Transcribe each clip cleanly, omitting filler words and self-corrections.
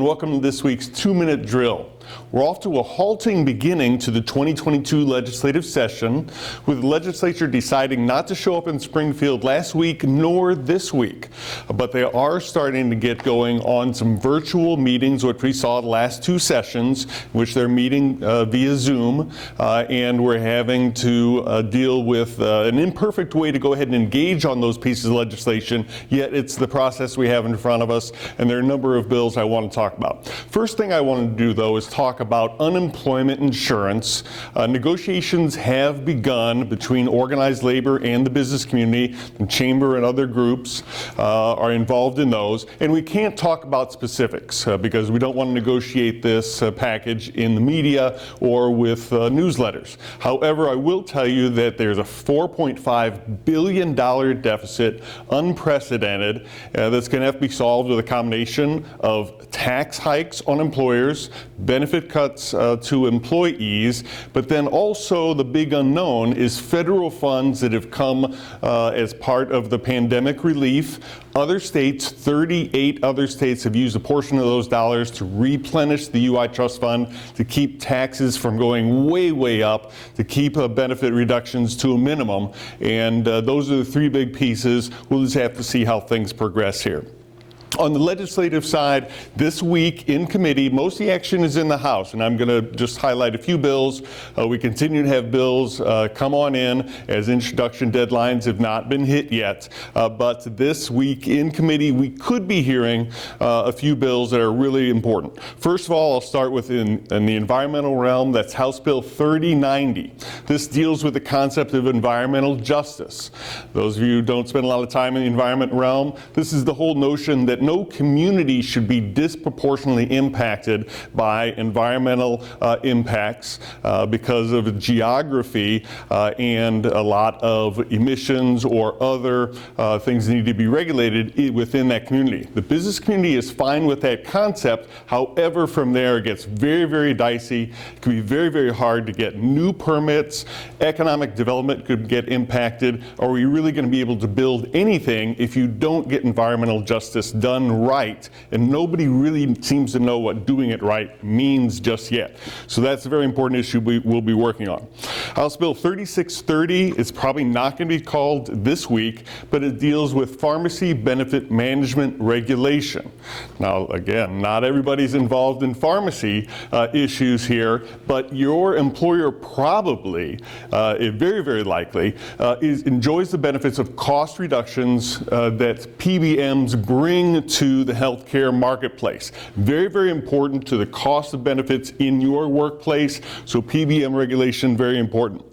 welcome to this week's 2-minute drill. We're off to a halting beginning to the 2022 legislative session, with the legislature deciding not to show up in Springfield last week nor this week. But they are starting to get going on some virtual meetings, which we saw the last two sessions, in which they're meeting via Zoom, and we're having to deal with an imperfect way to go ahead and engage on those pieces of legislation, yet it's the process we have in front of us, and there are a number of bills I want to talk about. First thing I want to do, though, is talk about unemployment insurance. Negotiations have begun between organized labor and the business community. The chamber and other groups are involved in those, and we can't talk about specifics because we don't want to negotiate this package in the media or with newsletters. However, I will tell you that there's a $4.5 billion deficit, unprecedented, that's going to have to be solved with a combination of tax hikes on employers, benefit cuts to employees, but then also the big unknown is federal funds that have come as part of the pandemic relief. Other states, 38 other states, have used a portion of those dollars to replenish the UI Trust Fund, to keep taxes from going way, way up, to keep benefit reductions to a minimum. And those are the three big pieces. We'll just have to see how things progress here. On the legislative side, this week in committee, most of the action is in the House, and I'm going to just highlight a few bills. We continue to have bills come on in as introduction deadlines have not been hit yet. But this week in committee, we could be hearing a few bills that are really important. First of all, I'll start with in the environmental realm. That's House Bill 3090. This deals with the concept of environmental justice. Those of you who don't spend a lot of time in the environment realm, this is the whole notion that no community should be disproportionately impacted by environmental impacts because of geography and a lot of emissions or other things that need to be regulated within that community. The business community is fine with that concept. However, from there it gets very, very dicey. It can be very, very hard to get new permits. Economic development could get impacted. Are we really going to be able to build anything if you don't get environmental justice done right? And nobody really seems to know what doing it right means just yet. So that's a very important issue we'll be working on. House Bill 3630 is probably not going to be called this week, but it deals with pharmacy benefit management regulation. Now, again, not everybody's involved in pharmacy issues here, but your employer probably, very, very likely, enjoys the benefits of cost reductions that PBMs bring to the healthcare marketplace. Very, very important to the cost of benefits in your workplace. So PBM regulation, very important.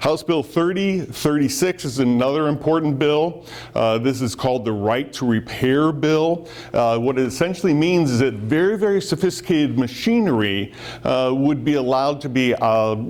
House Bill 3036 is another important bill. This is called the Right to Repair Bill. What it essentially means is that very, very sophisticated machinery would be allowed to be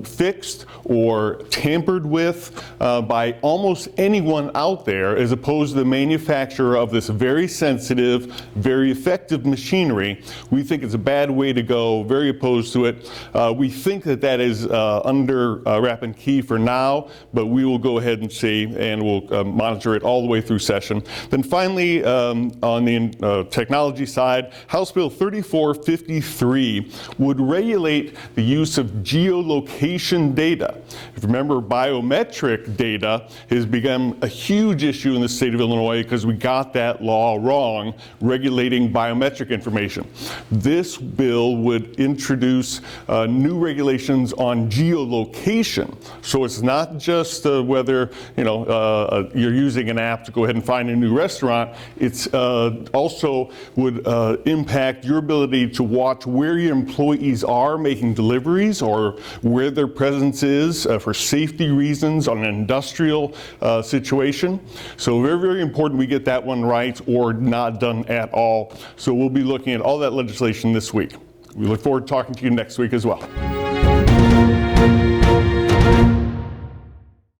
fixed or tampered with by almost anyone out there, as opposed to the manufacturer of this very sensitive, very effective machinery. We think it's a bad way to go, very opposed to it. We think that that is under wrap and key for now, but we will go ahead and see, and we'll monitor it all the way through session. Then finally, on the technology side, House Bill 3453 would regulate the use of geolocation data. If you remember, biometric data has become a huge issue in the state of Illinois because we got that law wrong, regulating biometric information. This bill would introduce new regulations on geolocation. So it's not just whether you're using an app to go ahead and find a new restaurant. It's also would impact your ability to watch where your employees are making deliveries or where their presence is for safety reasons on an industrial situation. So very, very important we get that one right or not done at all. So we'll be looking at all that legislation this week. We look forward to talking to you next week as well.